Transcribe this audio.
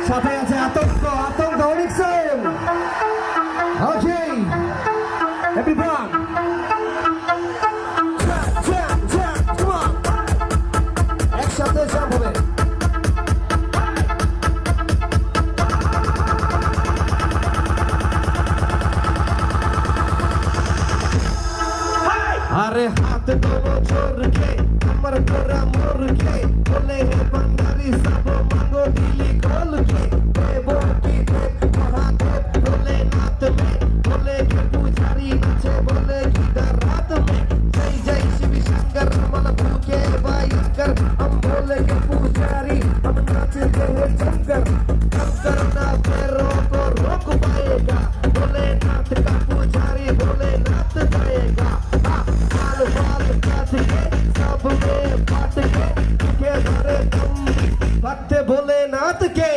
সাথে আছে আতঙ্ক আতঙ্ক অনেক সেল ওকে এভরিওয়ান একসাথে সব হবে अरे हाथ दोनों जोड़ के कमर पूरा मोड़ के बोले हे भंडारी सब मांगो दिली खोल के देवों की देव महादेव बोले नाथ में बोले के पुजारी नाचे बोले की रात में जय जय शिव शंकर मन भूखे भयंकर हम बोले के पुजारी हम नाचते हैं शंकर शंकर ना पैरों को रोक पाएगा बोले नाथ का पुजारी बोले नाथ जाएगा भक्त भोलेनाथ के